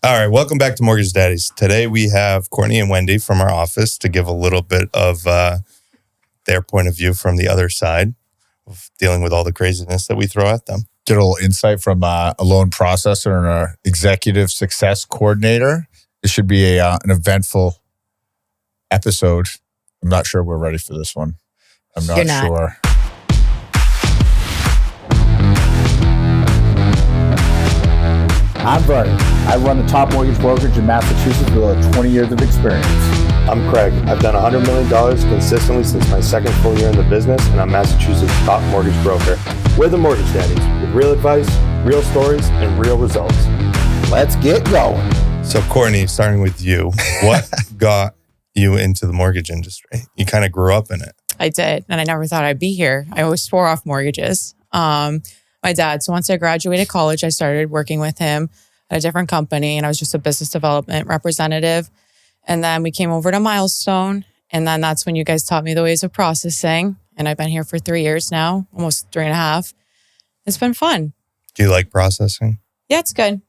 All right, welcome back to Mortgage Daddies. Today we have Courtney and Wendy from our office to give a little bit of their point of view from the other side of dealing with all the craziness that we throw at them. Get a little insight from a loan processor and an executive success coordinator. This should be an eventful episode. I'm not sure we're ready for this one. I'm not sure. I'm Vernon. I run the top mortgage brokerage in Massachusetts with over 20 years of experience. I'm Craig. I've done $100 million consistently since my second full year in the business, and I'm Massachusetts' top mortgage broker. We're the Mortgage Daddies with real advice, real stories, and real results. Let's get going. So Courtney, starting with you, what got you into the mortgage industry? You kind of grew up in it. I did, and I never thought I'd be here. I always swore off mortgages. My dad. So once I graduated college, I started working with him at a different company, and I was just a business development representative. And then we came over to Milestone, and then that's when you guys taught me the ways of processing. And I've been here for 3 years now, almost 3.5. It's been fun. Do you like processing? Yeah, it's good.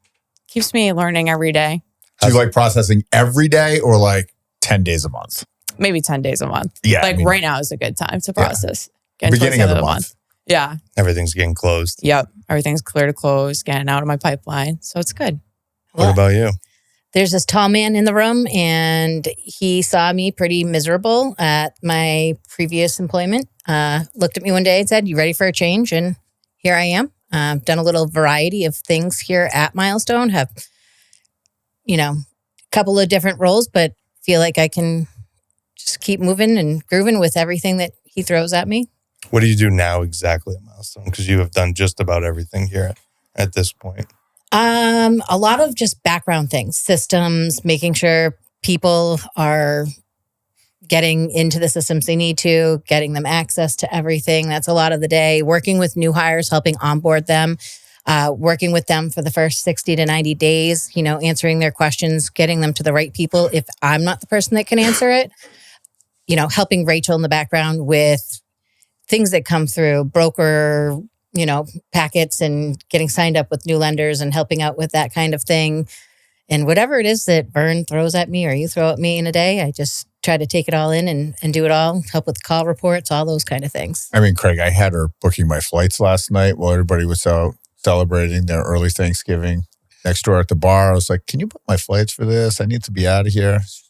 Keeps me learning every day. Do you like processing every day or like 10 days a month? Maybe 10 days a month. Yeah. Right now is a good time to process. Yeah. Beginning of the month. Yeah. Everything's getting closed. Yep. Everything's clear to close, getting out of my pipeline. So it's good. What about you? There's this tall man in the room, and he saw me pretty miserable at my previous employment. Looked at me one day and said, "You ready for a change?" And here I am. Done a little variety of things here at Milestone. Have, a couple of different roles, but feel like I can just keep moving and grooving with everything that he throws at me. What do you do now exactly at Milestone? Because you have done just about everything here at this point. A lot of just background things, systems, making sure people are getting into the systems they need to, getting them access to everything. That's a lot of the day. Working with new hires, helping onboard them, working with them for the first 60 to 90 days, answering their questions, getting them to the right people if I'm not the person that can answer it. Helping Rachel in the background with things that come through, broker, packets and getting signed up with new lenders and helping out with that kind of thing. And whatever it is that Vern throws at me or you throw at me in a day, I just try to take it all in and do it all, help with call reports, all those kind of things. I mean, Craig, I had her booking my flights last night while everybody was out celebrating their early Thanksgiving next door at the bar. I was like, "Can you book my flights for this? I need to be out of here." She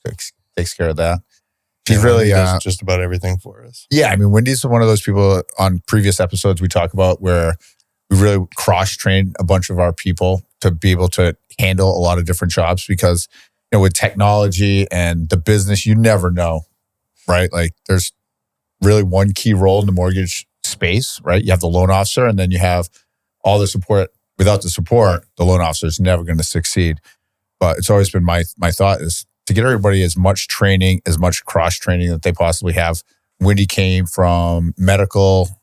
takes care of that. She's really does just about everything for us. Yeah, I mean, Wendy's one of those people on previous episodes we talk about where we really cross-train a bunch of our people to be able to handle a lot of different jobs because, with technology and the business, you never know, right? Like there's really one key role in the mortgage space, right? You have the loan officer and then you have all the support. Without the support, the loan officer is never going to succeed. But it's always been my thought is to get everybody as much training, as much cross-training that they possibly have. Wendy came from medical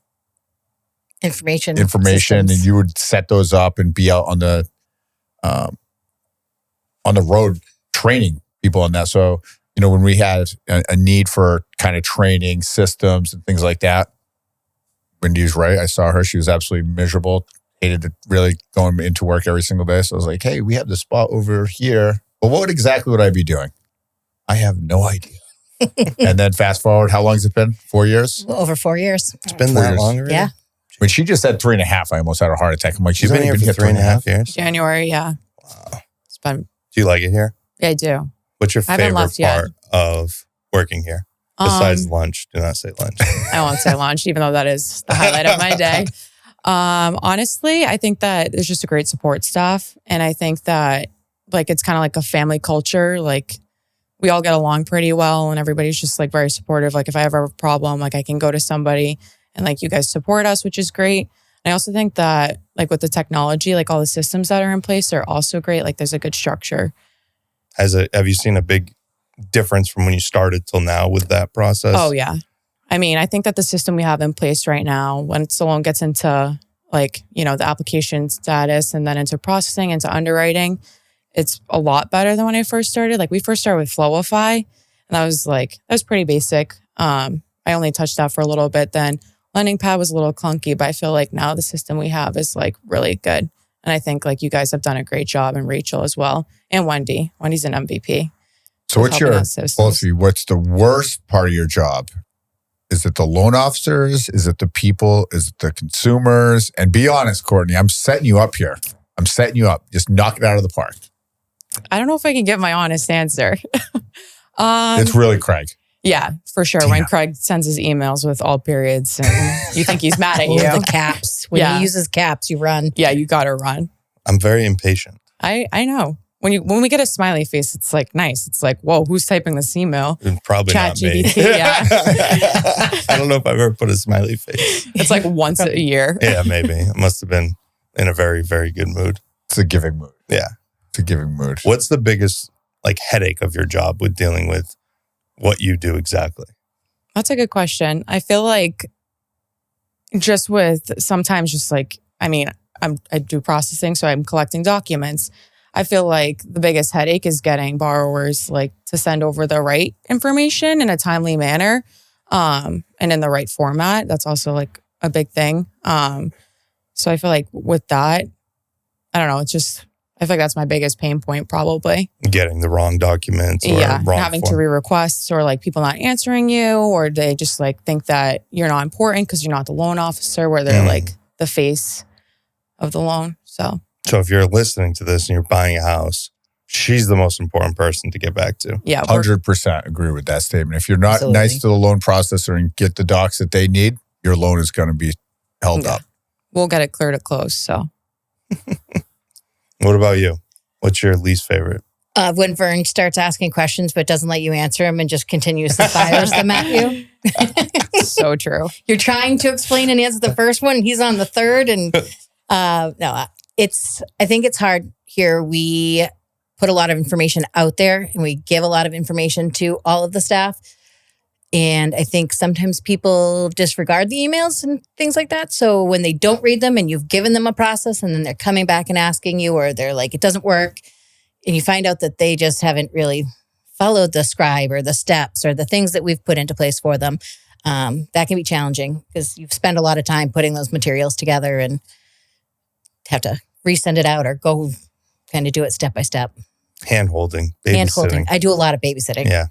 information systems. And you would set those up and be out on the road training people on that. So, when we had a need for kind of training systems and things like that, Wendy's right. I saw her. She was absolutely miserable. Hated really going into work every single day. So I was like, "Hey, we have this spot over here. Well, what exactly would I be doing?" I have no idea. And then fast forward, how long has it been? 4 years? Over 4 years. It's been that long already? Yeah. When she just said 3.5, I almost had a heart attack. I'm like, she's been here for 3.5 years? January, yeah. Wow. It's been. Do you like it here? Yeah, I do. What's your favorite part of working here? Besides lunch. Do not say lunch. I won't say lunch, even though that is the highlight of my day. Honestly, I think that there's just a great support staff. And I think that it's kind of like a family culture. Like we all get along pretty well and everybody's just very supportive. Like if I ever have a problem, I can go to somebody and you guys support us, which is great. And I also think that with the technology, all the systems that are in place are also great. There's a good structure. Have you seen a big difference from when you started till now with that process? Oh yeah. I mean, I think that the system we have in place right now, once the loan gets into the application status and then into processing, into underwriting, it's a lot better than when I first started. We first started with Flowify, and that was pretty basic. I only touched that for a little bit. Then Lending Pad was a little clunky, but I feel now the system we have is really good. And I think like you guys have done a great job, and Rachel as well, and Wendy. Wendy's an MVP. So what's helping your, us so- both of you, what's the worst part of your job? Is it the loan officers? Is it the people? Is it the consumers? And be honest, Courtney, I'm setting you up here. I'm setting you up. Just knock it out of the park. I don't know if I can give my honest answer. It's really Craig. Yeah, for sure. Damn. When Craig sends his emails with all periods and you think he's mad at All you. the caps. When Yeah. he uses caps, you run. Yeah, you got to run. I'm very impatient. I know. When we get a smiley face, it's like nice. It's like, whoa, who's typing this email? And probably not me. ChatGPT, yeah. I don't know if I've ever put a smiley face. It's like once a year. Yeah, maybe. I must have been in a very, very good mood. It's a giving mood. Yeah. It's a giving mood. What's the biggest like headache of your job with dealing with what you do exactly? That's a good question. I feel like just with sometimes just like, I mean, I do processing, so I'm collecting documents. I feel like the biggest headache is getting borrowers like to send over the right information in a timely manner, and in the right format. That's also like a big thing. So I feel like with that, I don't know. It's just, I feel like that's my biggest pain point probably. Getting the wrong documents or Yeah, wrong having form. to re-request, or like people not answering you, or they just like think that you're not important because you're not the loan officer, where they're like the face of the loan. So if you're listening to this and you're buying a house, she's the most important person to get back to. yeah, we're- 100% agree with that statement. If you're not Absolutely. nice to the loan processor and get the docs that they need, your loan is going to be held Yeah. up. we'll get it clear to close. So What about you? What's your least favorite? When Vern starts asking questions but doesn't let you answer them and just continuously fires them at you. so true. You're trying to explain and answer the first one, and he's on the third. And no, I think it's hard here. We put a lot of information out there, and we give a lot of information to all of the staff. And I think sometimes people disregard the emails and things like that. So when they don't read them and you've given them a process, and then they're coming back and asking you, or they're like, it doesn't work, and you find out that they just haven't really followed the scribe or the steps or the things that we've put into place for them, that can be challenging because you've spent a lot of time putting those materials together and have to resend it out or go kind of do it step by step. Hand-holding, Hand holding. babysitting. I do a lot of babysitting. Yeah.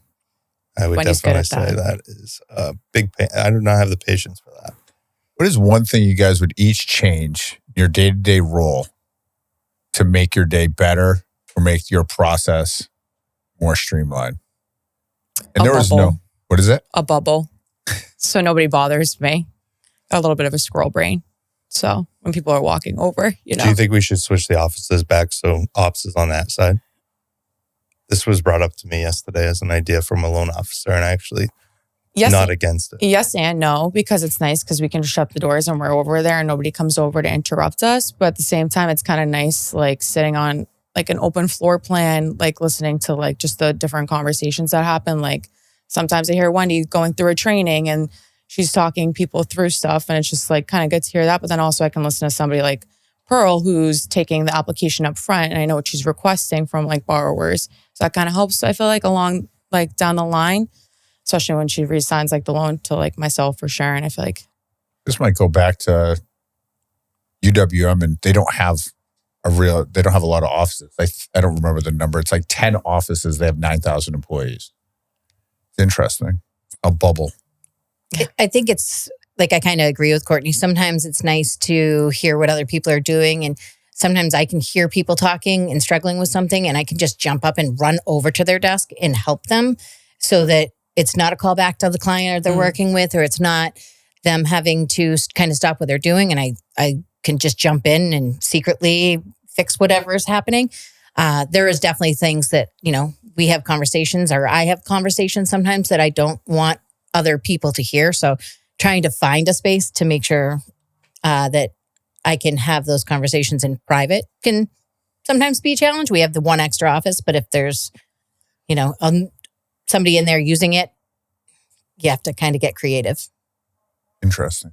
I would Wendy's good definitely at say that. that is a big pain. I do not have the patience for that. What is one thing you guys would each change in your day-to-day role to make your day better or make your process more streamlined? And A there was bubble. no, what is it? A bubble. So nobody bothers me. A little bit of a squirrel brain. So when people are walking over, you know. Do you think we should switch the offices back so ops is on that side? This was brought up to me yesterday as an idea from a loan officer, and I actually not against it. Yes and no, because it's nice because we can shut the doors and we're over there and nobody comes over to interrupt us. But at the same time, it's kind of nice like sitting on like an open floor plan, like listening to like just the different conversations that happen. Like sometimes I hear Wendy going through a training and she's talking people through stuff, and it's just like kind of good to hear that. But then also I can listen to somebody like Pearl who's taking the application up front, and I know what she's requesting from like borrowers. So that kind of helps, I feel like, along like down the line, especially when she reassigns like the loan to like myself or Sharon. I feel like This might go back to UWM, and they don't have a lot of offices. I don't remember the number. It's like 10 offices. They have 9,000 employees. It's interesting. A bubble. I think it's like, I kind of agree with Courtney. Sometimes it's nice to hear what other people are doing. And sometimes I can hear people talking and struggling with something, and I can just jump up and run over to their desk and help them so that it's not a call back to the client or they're working with, or it's not them having to kind of stop what they're doing. And I can just jump in and secretly fix whatever is happening. There is definitely things that, we have conversations, or I have conversations sometimes that I don't want other people to hear. So trying to find a space to make sure that I can have those conversations in private can sometimes be a challenge. We have the one extra office, but if there's, somebody in there using it, you have to kind of get creative. Interesting.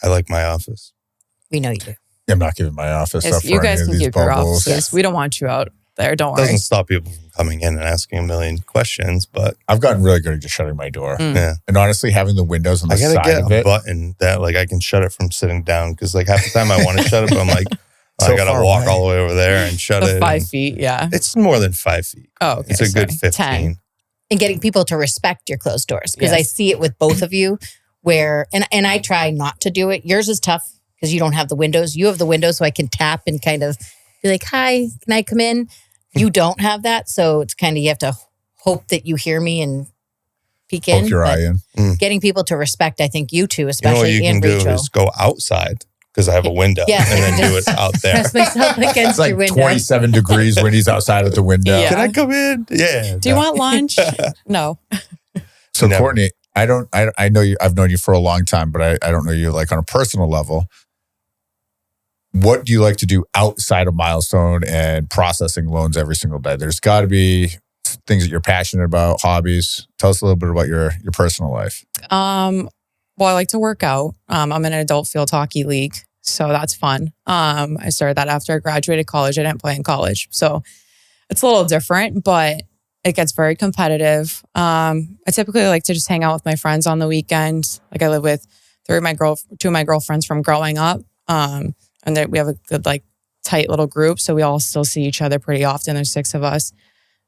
I like my office. We know you do. I'm not giving my office up for you any guys of can these keep your bubbles. offices. We don't want you out there. Don't It doesn't worry. stop people from coming in and asking a million questions, but I've gotten really good at just shutting my door. yeah. And honestly, having the windows on the I gotta side get of a it. button that like I can shut it from sitting down because like half the time I want to shut it, but I'm like, So I gotta far walk away. all the way over there and shut The it. 5 and feet, yeah. It's more than 5 feet. Oh, okay. It's a good sorry. 15. 10. And getting people to respect your closed doors. Because I Yes. see it with both of you where, and I try not to do it. Yours is tough because you don't have the windows. You have the windows, so I can tap and kind of be like, hi, can I come in? You don't have that. So it's kind of, you have to hope that you hear me and peek in. Poke your But eye in. getting people to respect, I think you two, You know what especially you can and do Rachel. is go outside because I have a window Yeah. and then do it out there. Press myself against It's like your window. 27 degrees when he's outside at the window. Yeah. Can I come in? Yeah. Do you want lunch? No. So Never. Courtney, I know you, I've known you for a long time, but I don't know you like on a personal level. What do you like to do outside of Milestone and processing loans every single day? There's got to be things that you're passionate about, hobbies. Tell us a little bit about your personal life. Well, I like to work out. I'm in an adult field hockey league, so that's fun. I started that after I graduated college. I didn't play in college, so it's a little different, but it gets very competitive. I typically like to just hang out with my friends on the weekend. Like I live with two of my girlfriends from growing up, and we have a good like tight little group, so we all still see each other pretty often. There's 6 of us.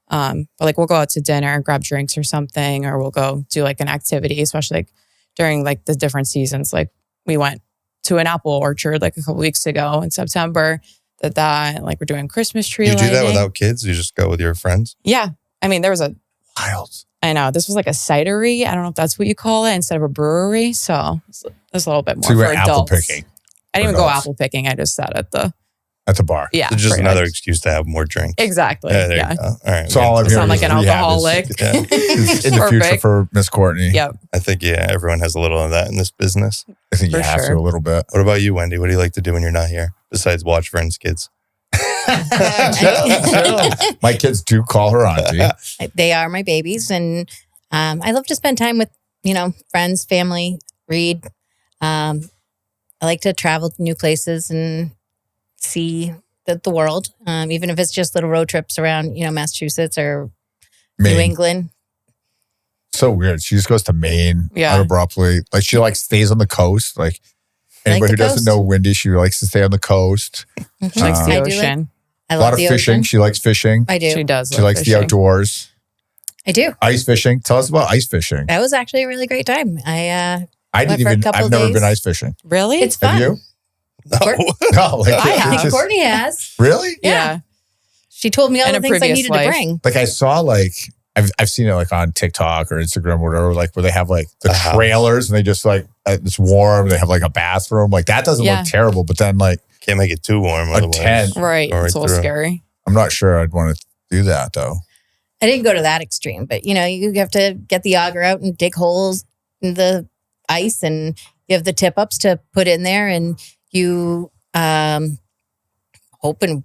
But like we'll go out to dinner, grab drinks or something, or we'll go do like an activity, especially like during like the different seasons. Like we went to an apple orchard like a couple weeks ago in September. Did that. Like we're doing Christmas tree You do that lighting. without kids? You just go with your friends? Yeah. I mean, there was Wild. I know, this was like a cidery. I don't know if that's what you call it instead of a brewery. So it's a little bit more So you for went apple adults. picking I didn't for even go adults. apple picking. I just sat at the, at the bar. yeah. It's just pretty another much. excuse to have more drinks. Exactly. Yeah, there Yeah. you go. All right. So all I'm Sound hearing like is an rehab is- alcoholic. Yeah. is in the future Perfect. for Miss Courtney. Yep. I think, yeah, everyone has a little of that in this business. I think you For have sure. to a little bit. What about you, Wendy? What do you like to do when you're not here besides watch Friends Kids? Chill. My kids do call her auntie. They are my babies, and I love to spend time with friends, family, read. I like to travel to new places and see the world, even if it's just little road trips around Massachusetts or New Maine. England. So weird. She just goes to Maine Yeah. out abruptly. Like she like stays on the coast. Like I like anybody who the doesn't coast. know Wendy, she likes to stay on the coast. She likes the I do ocean. I A love lot of the fishing. ocean. She likes fishing. I do. She does. She love likes the fishing. outdoors. I do. Ice fishing. Tell us about ice fishing. That was actually a really great time. I went didn't for a even. couple I've never days. been ice fishing. Really? It's Have fun. you? No. No. Like I it's have. just- Courtney has. Really? Yeah. She told me all In the a things I previous needed life. to bring. Like I saw like I've seen it like on TikTok or Instagram or whatever, like where they have like the Uh-huh. trailers and they just like it's warm. They have like a bathroom. Like that doesn't Yeah. look terrible. But then like Can't make it too warm. A Otherwise. tent. Right. Go right It's a little through. scary. I'm not sure I'd want to do that though. I didn't go to that extreme, but you have to get the auger out and dig holes in the ice, and you have the tip ups to put in there, and you hope and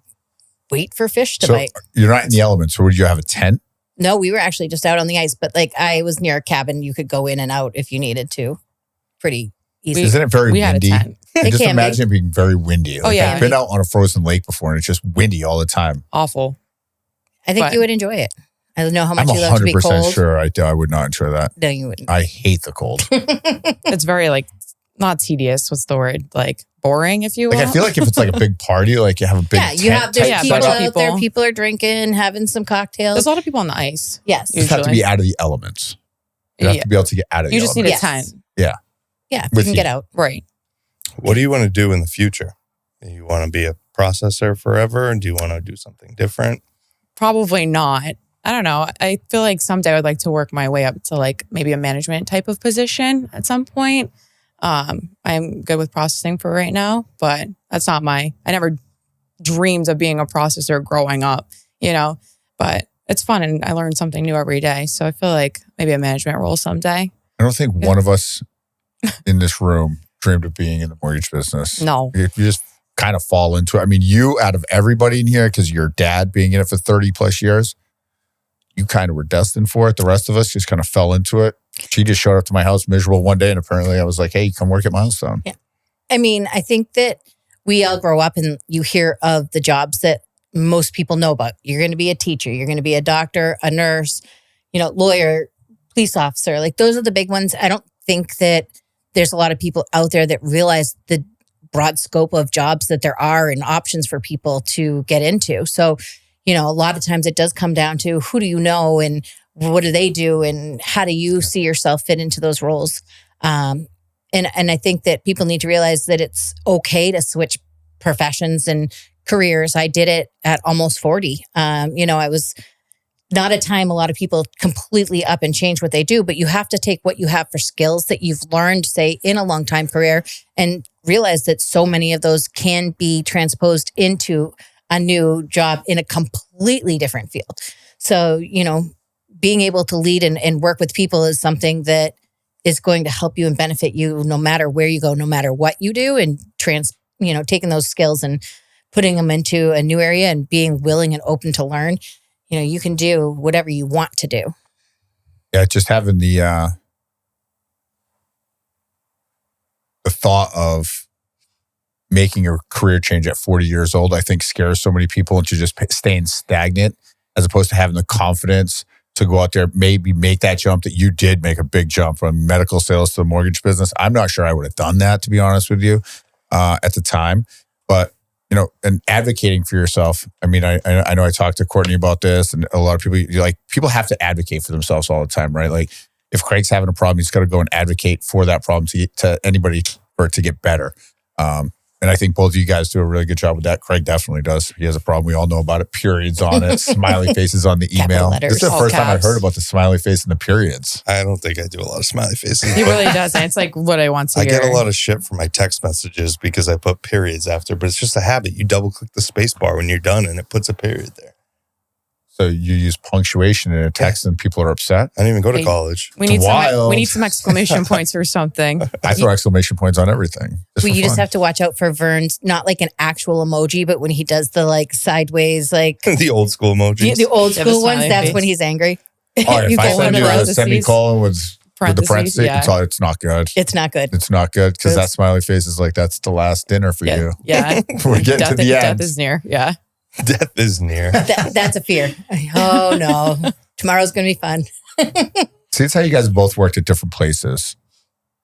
wait for fish to So bite. you're not in the elements. So would you have a tent? No, we were actually just out on the ice, but like I was near a cabin. You could go in and out if you needed to. Pretty easy. Isn't it very We had a windy? tent. I It just can be. imagine it being very windy. Oh, yeah. I've been out on a frozen lake before and it's just windy all the time. Awful. I think but- you would enjoy it. I don't know how I'm much you love to be 100% cold. sure I would not enjoy that. No, you wouldn't. I hate the cold. It's very like not tedious. What's the word? Like boring, if you will. Like I feel like if it's like a big party, like you have a big Yeah, you tent have there's type people bunch of out there. people. People are drinking, having some cocktails. there's a lot of people on the ice. Yes. You just have to be usually. out of the elements. You have Yeah. to be able to get out of the You just need elements. a Yes. tent. Yeah, if you With can you. get out. Right. What do you want to do in the future? Do you want to be a processor forever? Do you want to do something different? Probably not. I don't know. I feel like someday I would like to work my way up to like maybe a management type of position at some point. I'm good with processing for right now, but that's not I never dreamed of being a processor growing up, but it's fun and I learn something new every day. So I feel like maybe a management role someday. I don't think one of us in this room dreamed of being in the mortgage business. No. You just kind of fall into it. I mean, you out of everybody in here, because your dad being in it for 30 plus years, you kind of were destined for it. The rest of us just kind of fell into it. She just showed up to my house miserable one day, and apparently I was like, hey, come work at Milestone. I mean, I think that we all grow up and you hear of the jobs that most people know about. You're going to be a teacher. You're going to be a doctor, a nurse, lawyer, police officer. Like those are the big ones. I don't think that there's a lot of people out there that realize the broad scope of jobs that there are and options for people to get into. So, a lot of times it does come down to who do you know and what do they do and how do you see yourself fit into those roles? And I think that people need to realize that it's okay to switch professions and careers. I did it at almost 40. I was not a time a lot of people completely up and change what they do, but you have to take what you have for skills that you've learned, say, in a long time career and realize that so many of those can be transposed into a new job in a completely different field. So, being able to lead and work with people is something that is going to help you and benefit you no matter where you go, no matter what you do, and taking those skills and putting them into a new area and being willing and open to learn. You can do whatever you want to do. Yeah, just having the thought of making a career change at 40 years old, I think scares so many people into just staying stagnant as opposed to having the confidence to go out there, maybe make that jump that you did make a big jump from medical sales to the mortgage business. I'm not sure I would have done that, to be honest with you, at the time. But, and advocating for yourself. I mean, I know I talked to Courtney about this, and a lot of people, people have to advocate for themselves all the time, right? Like if Craig's having a problem, he's got to go and advocate for that problem to anybody for it to get better. And I think both of you guys do a really good job with that. Craig definitely does. He has a problem. We all know about it. Periods on it, smiley faces on the email. This is the first time I heard about the smiley face and the periods. I don't think I do a lot of smiley faces. He really doesn't. It's like what I want to hear. I get a lot of shit from my text messages because I put periods after, but it's just a habit. You double click the space bar when you're done and it puts a period there. So you use punctuation in a text and people are upset? I didn't even go to college. We need some exclamation points or something. I throw exclamation points on everything. You just have to watch out for Vern's, not like an actual emoji, but when he does the sideways, the old school emojis. The old school ones, that's when he's angry. Oh, if I send you a semicolon with the parentheses, it's not good. It's not good. It's not good because that smiley face is that's the last dinner for you. Yeah. We're getting to the end. Death is near. Yeah. Death is near. That's a fear. Oh, no. Tomorrow's going to be fun. See, it's how you guys both worked at different places.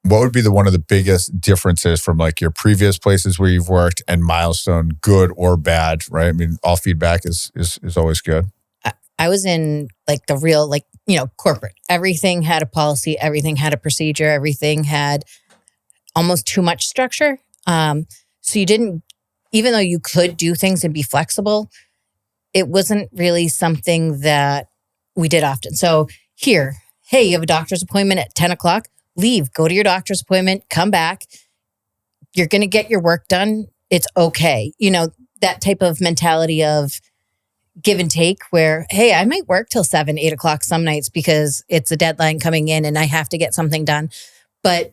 What would be one of the biggest differences from your previous places where you've worked and Milestone, good or bad, right? I mean, all feedback is always good. I was in the real, corporate. Everything had a policy. Everything had a procedure. Everything had almost too much structure. So you didn't, even though you could do things and be flexible, it wasn't really something that we did often. So here, hey, you have a doctor's appointment at 10 o'clock, leave, go to your doctor's appointment, come back. You're going to get your work done. It's okay. That type of mentality of give and take where, hey, I might work till 7, 8 o'clock some nights because it's a deadline coming in and I have to get something done. But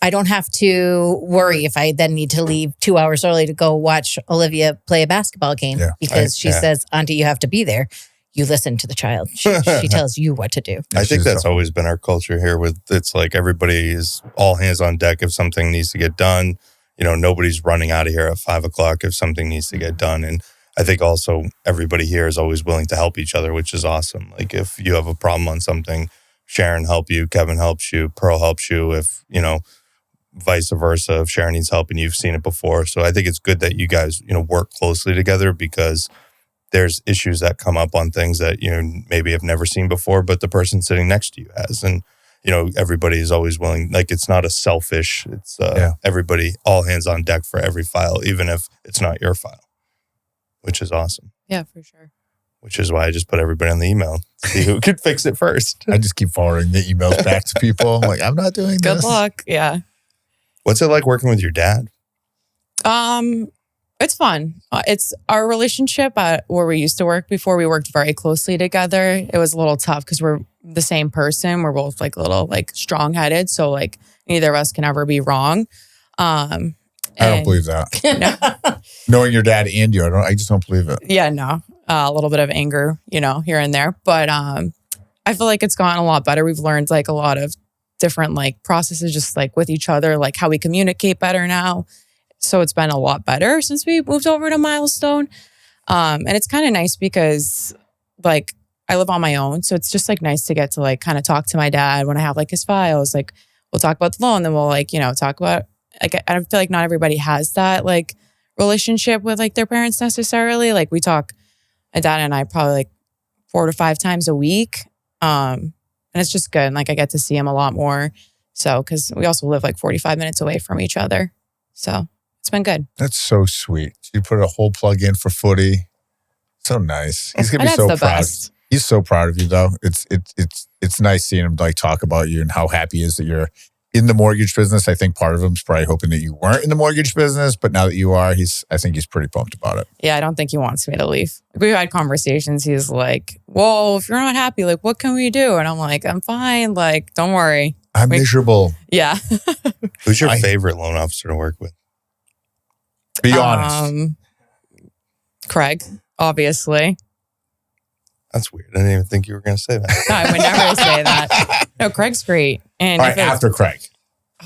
I don't have to worry if I then need to leave 2 hours early to go watch Olivia play a basketball game because she says, Auntie, you have to be there. You listen to the child. She tells you what to do. I think that's always been our culture here it's everybody is all hands on deck if something needs to get done. Nobody's running out of here at 5 o'clock if something needs to get done. And I think also everybody here is always willing to help each other, which is awesome. If you have a problem on something, Sharon help you, Kevin helps you, Pearl helps you. If, vice versa, if Sharon needs help and you've seen it before. So I think it's good that you guys, work closely together because there's issues that come up on things that, maybe have never seen before, but the person sitting next to you has. And, everybody is always willing, it's not a selfish, it's everybody, all hands on deck for every file, even if it's not your file, which is awesome. Yeah, for sure. Which is why I just put everybody on the email. See who could fix it first. I just keep forwarding the emails back to people. I'm like, I'm not doing this. Good luck. Yeah. What's it like working with your dad? It's fun. It's our relationship at where we used to work before. We worked very closely together. It was a little tough because we're the same person. We're both a little strong-headed. So neither of us can ever be wrong. I don't believe that. Knowing your dad and you, I just don't believe it. Yeah, no. A little bit of anger, here and there. But I feel like it's gotten a lot better. We've learned a lot of different processes just with each other, how we communicate better now. So it's been a lot better since we moved over to Milestone. And it's kind of nice because like I live on my own. So it's just like nice to get to like kind of talk to my dad when I have like his files. Like we'll talk about the loan, then we'll like, talk about like, I don't feel like not everybody has that like relationship with like their parents necessarily. Like we talk, my dad and I probably like 4 to 5 times a week. And it's just good. And like I get to see him a lot more. So, because we also live like 45 minutes away from each other. So it's been good. That's so sweet. You put a whole plug in for Footy. So nice. He's gonna be so proud. Best. He's so proud of you, though. It's nice seeing him like talk about you and how happy he is that you're in the mortgage business. I think part of him's probably hoping that you weren't in the mortgage business, but now that you are, I think he's pretty pumped about it. Yeah, I don't think he wants me to leave. We've had conversations. He's like, "Well, if you're not happy, like, what can we do?" And I'm like, "I'm fine. Like, don't worry. I'm miserable." Yeah. Who's your favorite loan officer to work with? Be honest. Craig, obviously. That's weird. I didn't even think you were going to say that. No, I would never say that. No, Craig's great. And all right, after Craig.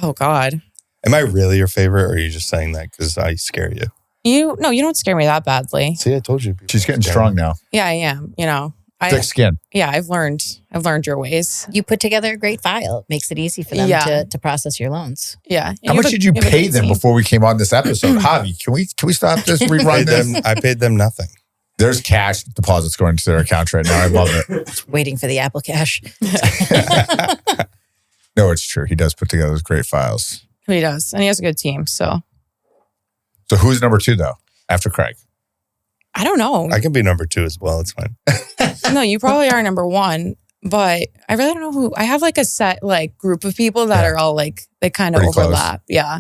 Oh God. Am I really your favorite, or are you just saying that because I scare you? You don't scare me that badly. See, I told you. She's getting strong now. Yeah, I am. Thick skin. Yeah, I've learned your ways. You put together a great file. It makes it easy for them to process your loans. Yeah. How much did you pay them before we came on this episode? Javi, can we stop this? Rerun this? I paid them nothing. There's cash deposits going to their account right now. I love it. Waiting for the Apple Cash. No, it's true. He does put together those great files. He does. And he has a good team. So who's number 2 though? After Craig? I don't know. I can be number 2 as well. It's fine. No, you probably are number 1, but I really don't know who. I have like a set like group of people that are all like, they kind of Pretty overlap. close. Yeah.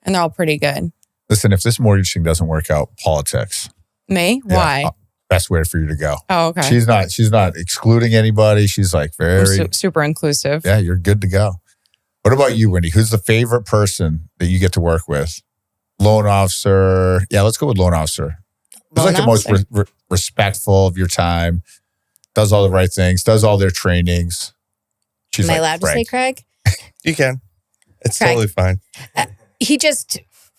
And they're all pretty good. Listen, if this mortgage thing doesn't work out, politics. Me? Yeah, Why? Best way for you to go. Oh, okay. She's not excluding anybody. She's like very super inclusive. Yeah, you're good to go. What about you, Wendy? Who's the favorite person that you get to work with? Loan officer. Yeah, let's go with loan officer. Who's like the most respectful of your time, does all the right things, does all their trainings. Am I allowed to say Craig? You can. It's Craig. totally fine.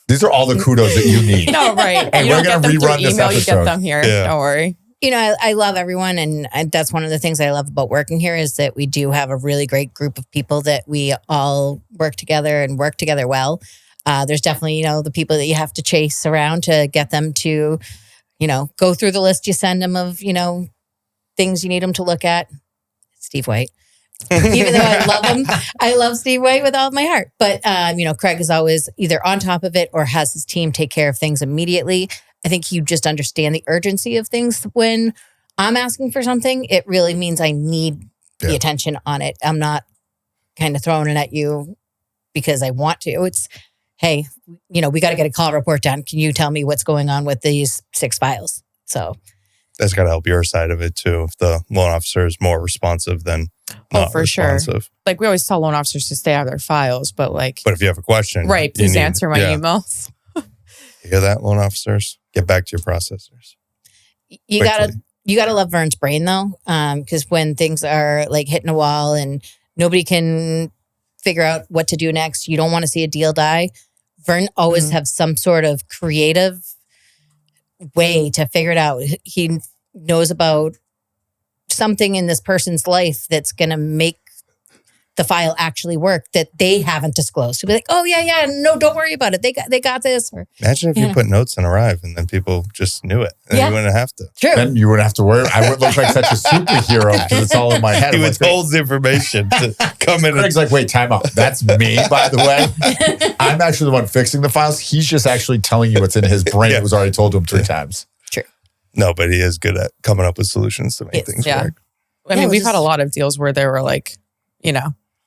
These are all the kudos that you need. No, right. And you we're don't going to get them rerun through this email, episode. you get them here. Yeah. Don't worry. I love everyone. And that's one of the things I love about working here is that we do have a really great group of people that we all work together and work together well. There's definitely, the people that you have to chase around to get them to, go through the list you send them of, things you need them to look at. Steve White. Even though I love him, I love Steve White with all of my heart. But, Craig is always either on top of it or has his team take care of things immediately. I think you just understand the urgency of things. When I'm asking for something, it really means I need the attention on it. I'm not kind of throwing it at you because I want to. It's, hey, we got to get a call report done. Can you tell me what's going on with these 6 files? So that's got to help your side of it too. If the loan officer is more responsive than not for responsive. Sure. Like we always tell loan officers to stay out of their files, but if you have a question, right, please answer my emails. You hear that, loan officers? Get back to your processors. You gotta love Vern's brain though, because when things are like hitting a wall and nobody can figure out what to do next, you don't want to see a deal die. Vern always have some sort of creative way to figure it out. He knows about something in this person's life that's going to make the file actually work that they haven't disclosed. To be like, oh yeah, no, don't worry about it. They got this. Or, imagine if you put notes in Arrive and then people just knew it. And you wouldn't have to. True. Then you wouldn't have to worry. I would look like such a superhero because it's all in my head. He withholds the information to come in. Craig's like, wait, time out. That's me, by the way. I'm actually the one fixing the files. He's just actually telling you what's in his brain. It was already told to him 3 times. True. No, but he is good at coming up with solutions to make things work. I mean, we've had a lot of deals where they were like,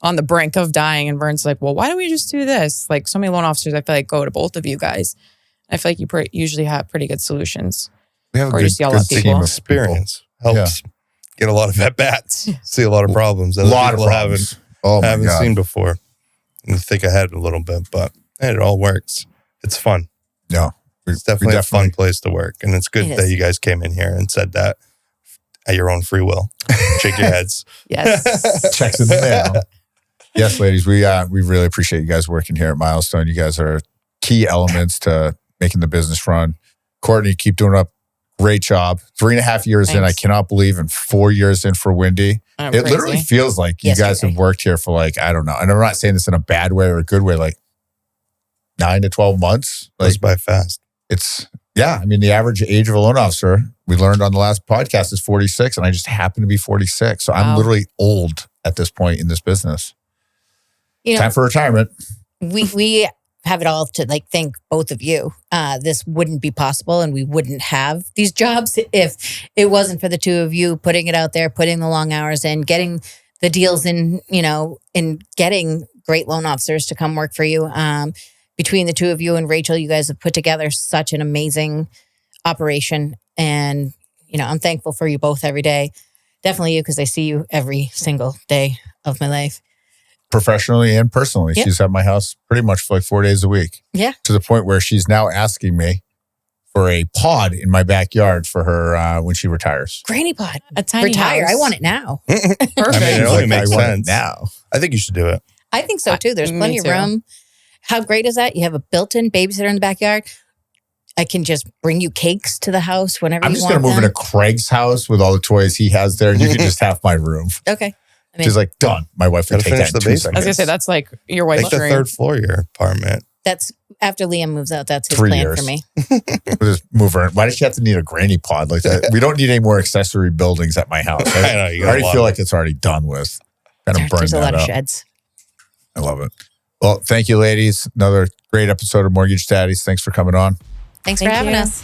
on the brink of dying. And Vern's like, well, why don't we just do this? Like so many loan officers, I feel like go to both of you guys. I feel like you usually have pretty good solutions. We have or a just yell at team people. Experience helps get a lot of at-bats. See a lot of problems that people haven't seen before. And think ahead a little bit, but it all works. It's fun. No. It's definitely a fun place to work. And it's good that you guys came in here and said that at your own free will. Shake your heads. Yes. Checks in the mail. Yes, ladies, we really appreciate you guys working here at Milestone. You guys are key elements to making the business run. Courtney, keep doing up great job. 3.5 years in, I Thanks. cannot believe, and 4 years in for Wendy. Oh, It crazy. literally feels like you guys have worked here for like, I don't know. And I'm not saying this in a bad way or a good way, like 9 to 12 months. Like Goes by fast. it's, yeah. I mean, the average age of a loan officer, we learned on the last podcast, is 46. And I just happen to be 46. So I'm Wow. literally old at this point in this business. You know, Time for retirement. we have it all to like thank both of you. This wouldn't be possible, and we wouldn't have these jobs if it wasn't for the two of you putting it out there, putting the long hours in, getting the deals in, you know, and getting great loan officers to come work for you. Between the two of you and Rachel, you guys have put together such an amazing operation, and you know, I'm thankful for you both every day. Definitely you, because I see you every single day of my life. Professionally and personally. Yep. She's at my house pretty much for like 4 days a week. Yeah. To the point where she's now asking me for a pod in my backyard for her when she retires. Granny pod. A tiny Retire. house. I want it now. Perfect. I mean, it She's only like, makes I want it sense. now. I think you should do it. I think so too. There's Me plenty of too. room. How great is that? You have a built-in babysitter in the backyard. I can just bring you cakes to the house whenever I'm you just want going to move them. into Craig's house with all the toys he has there, and you can just have my room. Okay. I mean, She's like, done. My wife would Gotta take finish that in the 2 basement. I was seconds. gonna say that's like your Like wife's the dream. third floor of your apartment. that's after Liam moves out. That's his 3 plan years. for me. We'll just move her in. Why does she have to need a granny pod like that? We don't need any more accessory buildings at my house. I know, you I got a already lot feel of- like it's already done with. Kind of burn There's a that lot of up. sheds. I love it. Well, thank you, ladies. Another great episode of Mortgage Daddies. Thanks for coming on. Thanks Thank for having you. us.